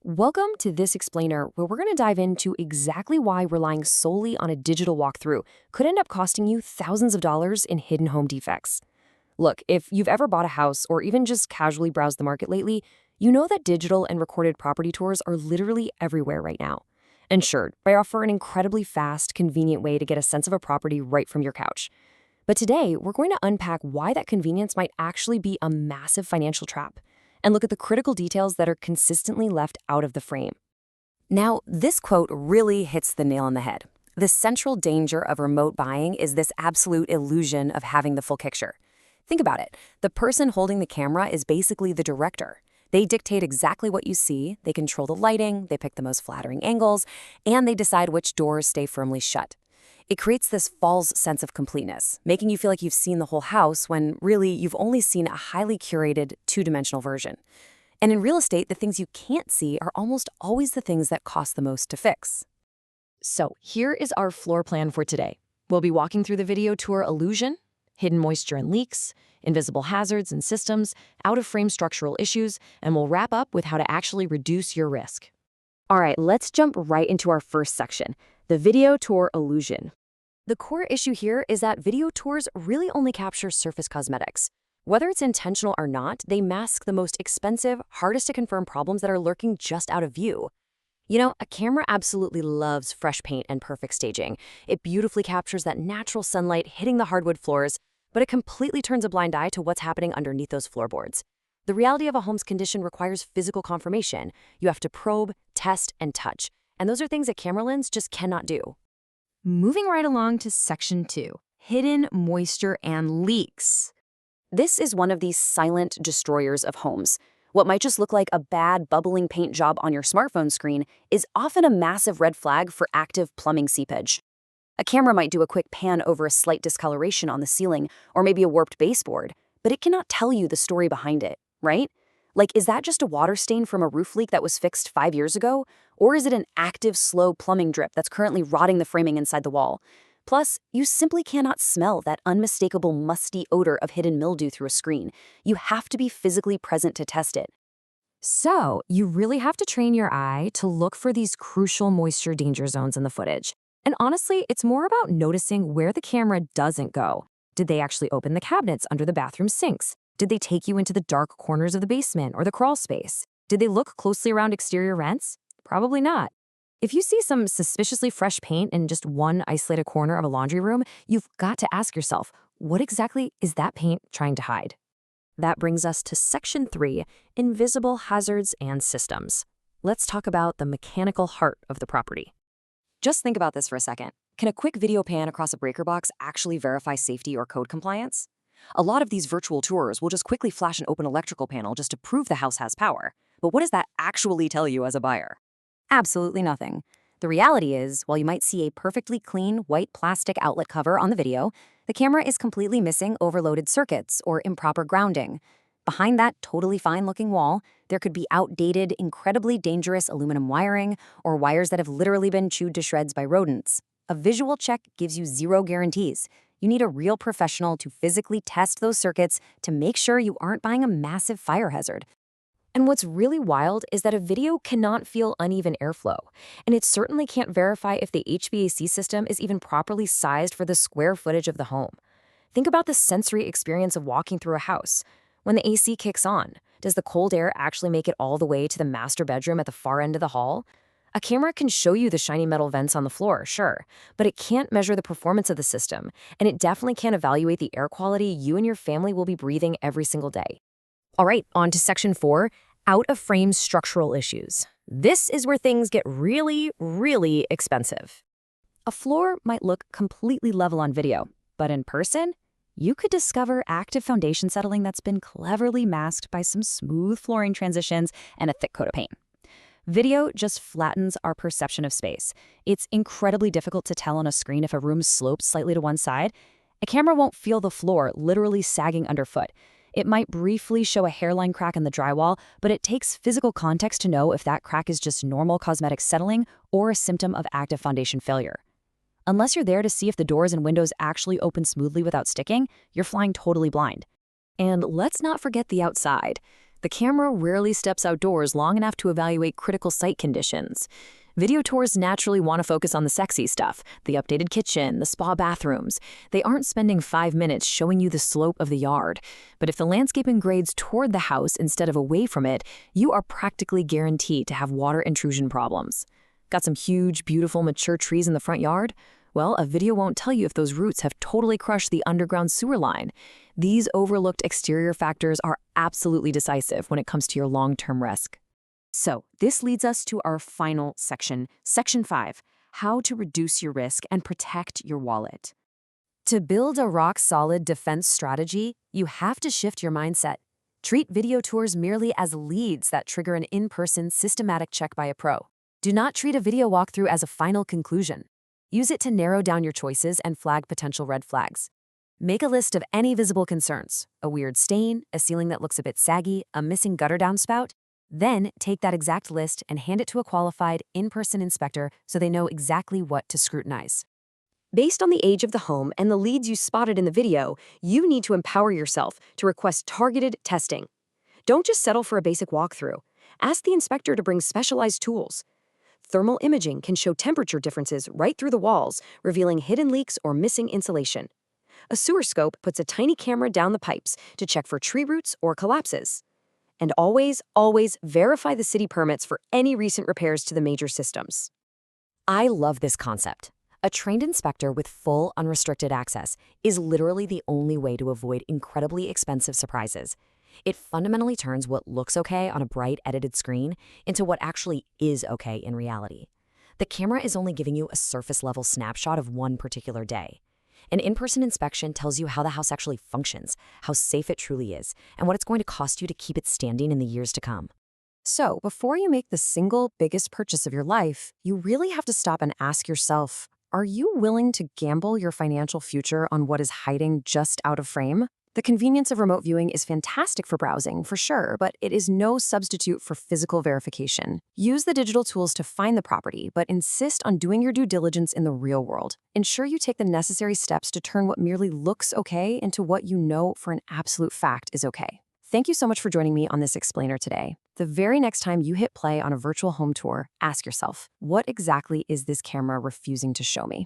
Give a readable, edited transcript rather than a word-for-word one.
Welcome to this explainer where we're going to dive into exactly why relying solely on a digital walkthrough could end up costing you thousands of dollars in hidden home defects. Look, if you've ever bought a house or even just casually browsed the market lately, you know that digital and recorded property tours are literally everywhere right now. And sure, they offer an incredibly fast, convenient way to get a sense of a property right from your couch. But today, we're going to unpack why that convenience might actually be a massive financial trap and look at the critical details that are consistently left out of the frame. Now, this quote really hits the nail on the head. The central danger of remote buying is this absolute illusion of having the full picture. Think about it. The person holding the camera is basically the director. They dictate exactly what you see, they control the lighting, they pick the most flattering angles, and they decide which doors stay firmly shut. It creates this false sense of completeness, making you feel like you've seen the whole house when really you've only seen a highly curated two-dimensional version. And in real estate, the things you can't see are almost always the things that cost the most to fix. So here is our floor plan for today. We'll be walking through the video tour illusion, hidden moisture and leaks, invisible hazards and systems, out-of-frame structural issues, and we'll wrap up with how to actually reduce your risk. All right, let's jump right into our first section, the video tour illusion. The core issue here is that video tours really only capture surface cosmetics. Whether it's intentional or not, they mask the most expensive, hardest to confirm problems that are lurking just out of view. You know, a camera absolutely loves fresh paint and perfect staging. It beautifully captures that natural sunlight hitting the hardwood floors, but it completely turns a blind eye to what's happening underneath those floorboards. The reality of a home's condition requires physical confirmation. You have to probe, test, and touch. And those are things a camera lens just cannot do. Moving right along to section 2, hidden moisture and leaks. This is one of these silent destroyers of homes. What might just look like a bad bubbling paint job on your smartphone screen is often a massive red flag for active plumbing seepage. A camera might do a quick pan over a slight discoloration on the ceiling or maybe a warped baseboard, but it cannot tell you the story behind it, right? Like, is that just a water stain from a roof leak that was fixed 5 years ago? Or is it an active, slow plumbing drip that's currently rotting the framing inside the wall? Plus, you simply cannot smell that unmistakable musty odor of hidden mildew through a screen. You have to be physically present to test it. So, you really have to train your eye to look for these crucial moisture danger zones in the footage. And honestly, it's more about noticing where the camera doesn't go. Did they actually open the cabinets under the bathroom sinks? Did they take you into the dark corners of the basement or the crawl space? Did they look closely around exterior vents? Probably not. If you see some suspiciously fresh paint in just one isolated corner of a laundry room, you've got to ask yourself, what exactly is that paint trying to hide? That brings us to section 3, invisible hazards and systems. Let's talk about the mechanical heart of the property. Just think about this for a second. Can a quick video pan across a breaker box actually verify safety or code compliance? A lot of these virtual tours will just quickly flash an open electrical panel just to prove the house has power. But what does that actually tell you as a buyer? Absolutely nothing. The reality is, while you might see a perfectly clean white plastic outlet cover on the video, the camera is completely missing overloaded circuits or improper grounding. Behind that totally fine-looking wall, there could be outdated, incredibly dangerous aluminum wiring or wires that have literally been chewed to shreds by rodents. A visual check gives you zero guarantees. You need a real professional to physically test those circuits to make sure you aren't buying a massive fire hazard. And what's really wild is that a video cannot feel uneven airflow, and it certainly can't verify if the HVAC system is even properly sized for the square footage of the home. Think about the sensory experience of walking through a house. When the AC kicks on, does the cold air actually make it all the way to the master bedroom at the far end of the hall? A camera can show you the shiny metal vents on the floor, sure, but it can't measure the performance of the system, and it definitely can't evaluate the air quality you and your family will be breathing every single day. All right, on to section 4, out-of-frame structural issues. This is where things get really, really expensive. A floor might look completely level on video, but in person, you could discover active foundation settling that's been cleverly masked by some smooth flooring transitions and a thick coat of paint. Video just flattens our perception of space. It's incredibly difficult to tell on a screen if a room slopes slightly to one side. A camera won't feel the floor literally sagging underfoot. It might briefly show a hairline crack in the drywall, but it takes physical context to know if that crack is just normal cosmetic settling or a symptom of active foundation failure. Unless you're there to see if the doors and windows actually open smoothly without sticking, you're flying totally blind. And let's not forget the outside. The camera rarely steps outdoors long enough to evaluate critical site conditions. Video tours naturally want to focus on the sexy stuff, the updated kitchen, the spa bathrooms. They aren't spending 5 minutes showing you the slope of the yard. But if the landscaping grades toward the house instead of away from it, you are practically guaranteed to have water intrusion problems. Got some huge, beautiful, mature trees in the front yard? Well, a video won't tell you if those roots have totally crushed the underground sewer line. These overlooked exterior factors are absolutely decisive when it comes to your long-term risk. So, this leads us to our final section, Section 5, how to reduce your risk and protect your wallet. To build a rock-solid defense strategy, you have to shift your mindset. Treat video tours merely as leads that trigger an in-person systematic check by a pro. Do not treat a video walkthrough as a final conclusion. Use it to narrow down your choices and flag potential red flags. Make a list of any visible concerns, a weird stain, a ceiling that looks a bit saggy, a missing gutter downspout. Then take that exact list and hand it to a qualified in-person inspector so they know exactly what to scrutinize. Based on the age of the home and the leads you spotted in the video, you need to empower yourself to request targeted testing. Don't just settle for a basic walkthrough. Ask the inspector to bring specialized tools. Thermal imaging can show temperature differences right through the walls, revealing hidden leaks or missing insulation. A sewer scope puts a tiny camera down the pipes to check for tree roots or collapses. And always, always verify the city permits for any recent repairs to the major systems. I love this concept. A trained inspector with full unrestricted access is literally the only way to avoid incredibly expensive surprises. It fundamentally turns what looks okay on a bright edited screen into what actually is okay in reality. The camera is only giving you a surface-level snapshot of one particular day. An in-person inspection tells you how the house actually functions, how safe it truly is, and what it's going to cost you to keep it standing in the years to come. So, before you make the single biggest purchase of your life, you really have to stop and ask yourself, are you willing to gamble your financial future on what is hiding just out of frame? The convenience of remote viewing is fantastic for browsing, for sure, but it is no substitute for physical verification. Use the digital tools to find the property, but insist on doing your due diligence in the real world. Ensure you take the necessary steps to turn what merely looks okay into what you know for an absolute fact is okay. Thank you so much for joining me on this explainer today. The very next time you hit play on a virtual home tour, ask yourself, what exactly is this camera refusing to show me?